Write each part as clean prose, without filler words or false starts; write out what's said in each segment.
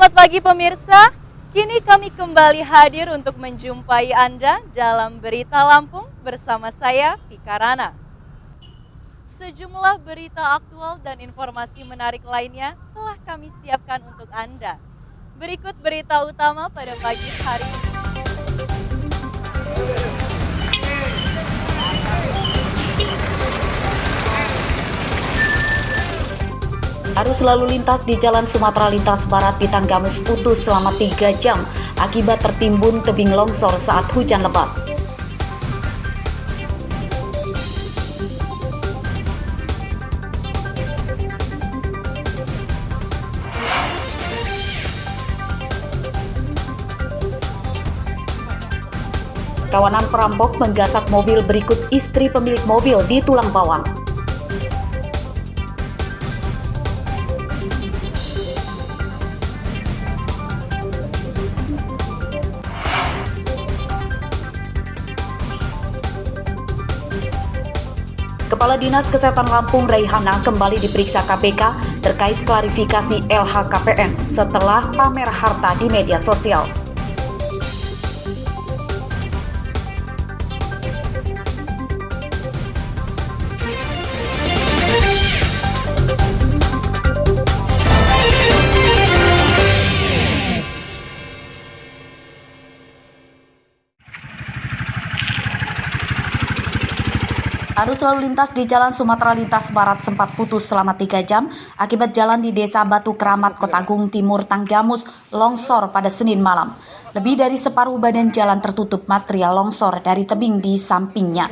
Selamat pagi pemirsa, kini kami kembali hadir untuk menjumpai Anda dalam Berita Lampung bersama saya, Vika Rana. Sejumlah berita aktual dan informasi menarik lainnya telah kami siapkan untuk Anda. Berikut berita utama pada pagi hari ini. Arus lalu lintas di Jalan Sumatera Lintas Barat di Tanggamus putus selama 3 jam akibat tertimbun tebing longsor saat hujan lebat. Kawanan perampok menggasak mobil berikut istri pemilik mobil di Tulang Bawang. Kepala Dinas Kesehatan Lampung Raihana kembali diperiksa KPK terkait klarifikasi LHKPN setelah pamer harta di media sosial. Arus lalu lintas di Jalan Sumatera Lintas Barat sempat putus selama 3 jam akibat jalan di Desa Batu Keramat, Kotagung Timur, Tanggamus longsor pada Senin malam. Lebih dari separuh badan jalan tertutup material longsor dari tebing di sampingnya.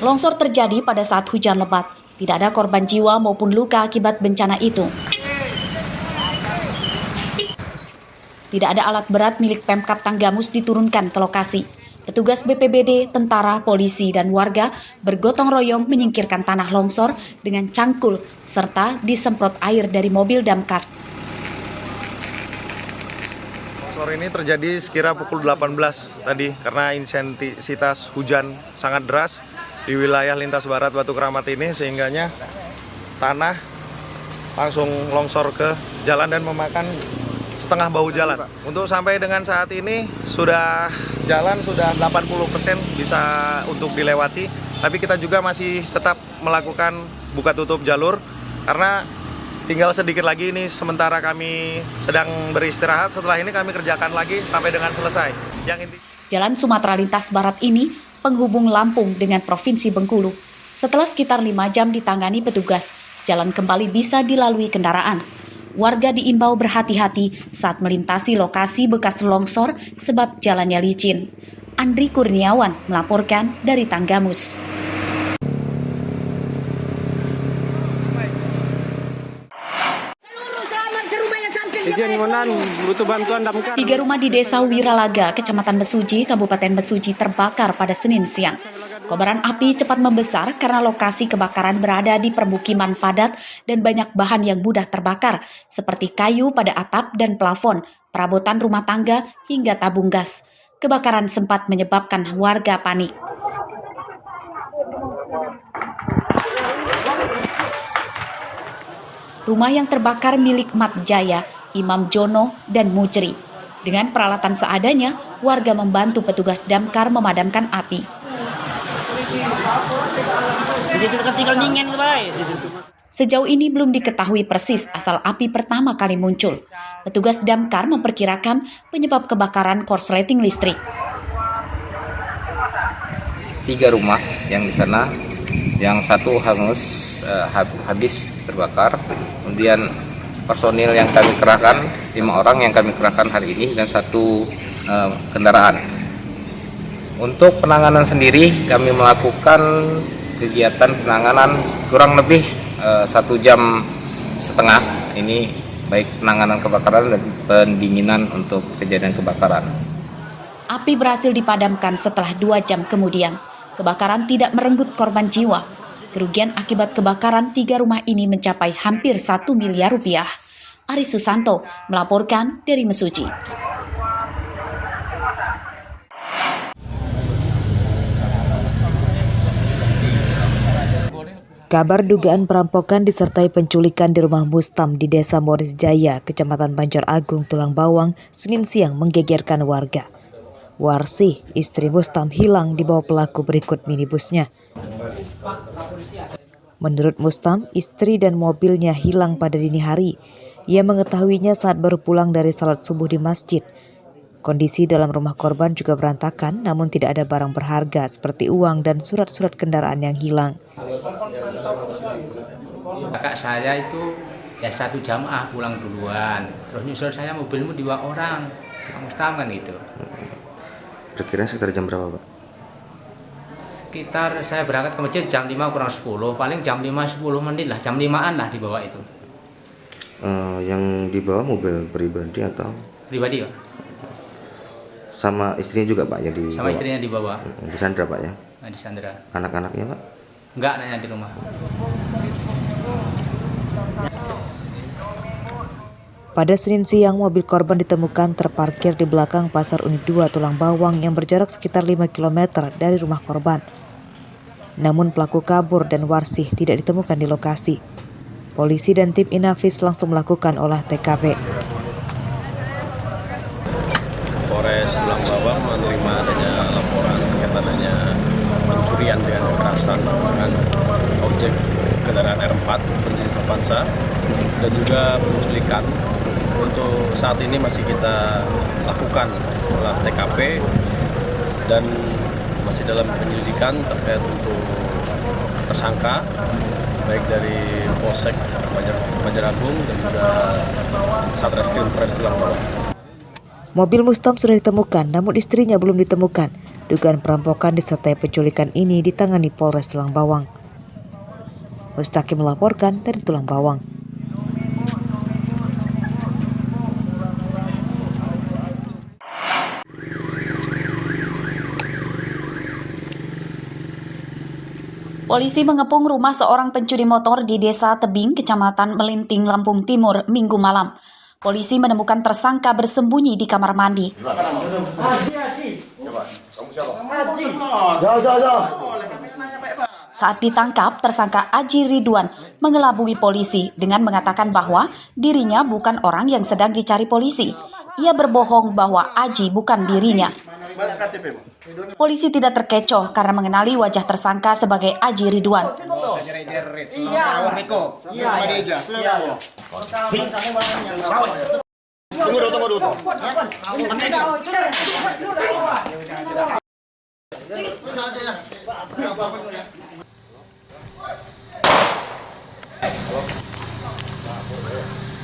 Longsor terjadi pada saat hujan lebat. Tidak ada korban jiwa maupun luka akibat bencana itu. Tidak ada alat berat milik Pemkab Tanggamus diturunkan ke lokasi. Petugas BPBD, tentara, polisi, dan warga bergotong royong menyingkirkan tanah longsor dengan cangkul serta disemprot air dari mobil damkar. Longsor ini terjadi sekira pukul 18 tadi karena intensitas hujan sangat deras di wilayah lintas barat Batu Keramat ini sehingganya tanah langsung longsor ke jalan dan memakan setengah bahu jalan. Untuk sampai dengan saat ini jalan sudah 80% bisa untuk dilewati, tapi kita juga masih tetap melakukan buka tutup jalur karena tinggal sedikit lagi ini sementara kami sedang beristirahat, setelah ini kami kerjakan lagi sampai dengan selesai. Jalan Sumatera Lintas Barat ini penghubung Lampung dengan Provinsi Bengkulu. Setelah sekitar 5 jam ditangani petugas, jalan kembali bisa dilalui kendaraan. Warga diimbau berhati-hati saat melintasi lokasi bekas longsor sebab jalannya licin. Andri Kurniawan melaporkan dari Tanggamus. Butuh bantuan damkar. 3 rumah di Desa Wiralaga, Kecamatan Mesuji, Kabupaten Mesuji terbakar pada Senin siang. Kobaran api cepat membesar karena lokasi kebakaran berada di permukiman padat dan banyak bahan yang mudah terbakar, seperti kayu pada atap dan plafon, perabotan rumah tangga, hingga tabung gas. Kebakaran sempat menyebabkan warga panik. Rumah yang terbakar milik Mat Jaya, Imam Jono, dan Mujri. Dengan peralatan seadanya, warga membantu petugas damkar memadamkan api. Sejauh ini belum diketahui persis asal api pertama kali muncul. Petugas damkar memperkirakan penyebab kebakaran korsleting listrik. 3 rumah yang di sana, yang satu habis terbakar. Kemudian personil yang kami kerahkan 5 orang yang kami kerahkan hari ini dan 1 kendaraan. Untuk penanganan sendiri kami melakukan kegiatan penanganan kurang lebih 1,5 jam ini, baik penanganan kebakaran dan pendinginan untuk kejadian kebakaran. Api berhasil dipadamkan setelah 2 jam kemudian. Kebakaran tidak merenggut korban jiwa. Kerugian akibat kebakaran 3 rumah ini mencapai hampir 1 miliar rupiah. Aris Susanto melaporkan dari Mesuji. Kabar dugaan perampokan disertai penculikan di rumah Mustam di Desa Moris Jaya, Kecamatan Banjar Agung, Tulang Bawang, Senin siang menggegerkan warga. Warsih, istri Mustam, hilang dibawa pelaku berikut minibusnya. Menurut Mustam, istri dan mobilnya hilang pada dini hari. Ia mengetahuinya saat baru pulang dari salat subuh di masjid. Kondisi dalam rumah korban juga berantakan, namun tidak ada barang berharga seperti uang dan surat-surat kendaraan yang hilang. Kakak saya itu ya 1 jamaah pulang duluan, terus nyusul saya mobilmu 2 orang, Pak Mustam kan gitu. Kira-kira sekitar jam berapa, Pak? Sekitar saya berangkat ke masjid jam 5 kurang 10, paling jam 5-10 menit lah, jam 5-an lah dibawa itu. Yang dibawa mobil pribadi atau? Pribadi Pak. Sama istrinya juga, Pak, yang dibawa? Sama istrinya dibawa. Disandra, Pak, ya? Nah, disandra. Anak-anaknya, Pak? Enggak, nanya di rumah. Pada Senin siang, mobil korban ditemukan terparkir di belakang Pasar Unit 2 Tulang Bawang yang berjarak sekitar 5 km dari rumah korban. Namun pelaku kabur dan Warsih tidak ditemukan di lokasi. Polisi dan tim Inafis langsung melakukan olah TKP. Polres Tulang Bawang menerima adanya laporan terkait adanya pencurian dengan kekerasan dengan objek kendaraan R4 berjenis Avanza dan juga penculikan. Untuk saat ini masih kita lakukan olah TKP dan masih dalam penyelidikan terkait untuk tersangka baik dari Polsek Banjar Agung dan juga Satreskrim Polres Tulang Bawang. Mobil Mustam sudah ditemukan, namun istrinya belum ditemukan. Dugaan perampokan disertai penculikan ini ditangani Polres Tulang Bawang. Mustaqim melaporkan dari Tulang Bawang. Polisi mengepung rumah seorang pencuri motor di Desa Tebing, Kecamatan Melinting, Lampung Timur, Minggu malam. Polisi menemukan tersangka bersembunyi di kamar mandi. Saat ditangkap, tersangka Aji Ridwan mengelabui polisi dengan mengatakan bahwa dirinya bukan orang yang sedang dicari polisi. Ia berbohong bahwa Aji bukan dirinya. Polisi tidak terkecoh karena mengenali wajah tersangka sebagai Aji Ridwan.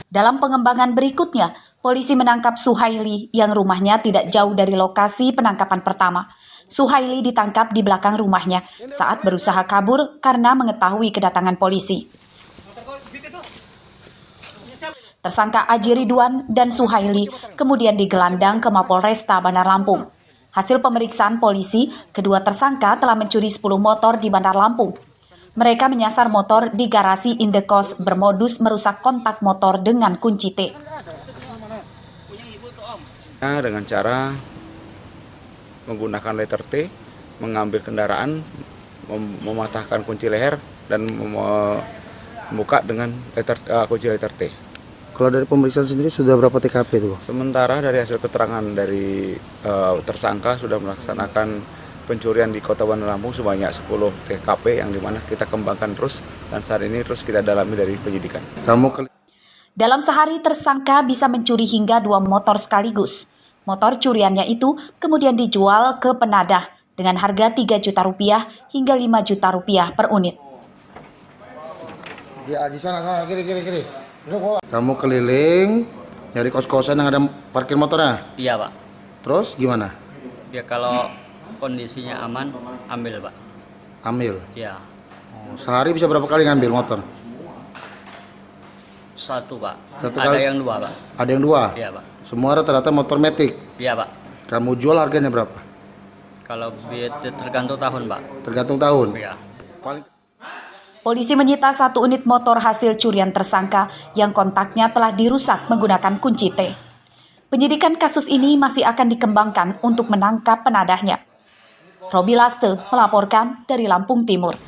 Dalam pengembangan berikutnya, polisi menangkap Suhaili yang rumahnya tidak jauh dari lokasi penangkapan pertama. Suhaili ditangkap di belakang rumahnya saat berusaha kabur karena mengetahui kedatangan polisi. Tersangka Aji Ridwan dan Suhaili kemudian digelandang ke Mapolresta Bandar Lampung. Hasil pemeriksaan polisi, kedua tersangka telah mencuri 10 motor di Bandar Lampung. Mereka menyasar motor di garasi Indekos bermodus merusak kontak motor dengan kunci T. Dengan cara menggunakan letter T, mengambil kendaraan, mematahkan kunci leher, dan membuka dengan kunci letter T. Kalau dari pemeriksaan sendiri sudah berapa TKP itu? Sementara dari hasil keterangan dari tersangka sudah melaksanakan pencurian di Kota Bandar Lampung sebanyak 10 TKP yang dimana kita kembangkan terus dan saat ini terus kita dalami dari penyidikan. Dalam sehari tersangka bisa mencuri hingga 2 motor sekaligus. Motor curiannya itu kemudian dijual ke penadah dengan harga Rp3 juta hingga Rp5 juta per unit. Kiri. Kamu keliling dari kos-kosan yang ada parkir motornya? Iya, Pak. Terus gimana? Ya kalau kondisinya aman, ambil, Pak. Ambil? Iya. Sehari bisa berapa kali ngambil motor? 1, Pak. Satu ada kali? yang 2, Pak. Ada yang 2? Iya, Pak. Semua rata-rata motor matic? Iya, Pak. Kamu jual harganya berapa? Kalau tergantung tahun, Pak. Tergantung tahun? Iya. Polisi menyita 1 unit motor hasil curian tersangka yang kontaknya telah dirusak menggunakan kunci T. Penyidikan kasus ini masih akan dikembangkan untuk menangkap penadahnya. Robi Laste melaporkan dari Lampung Timur.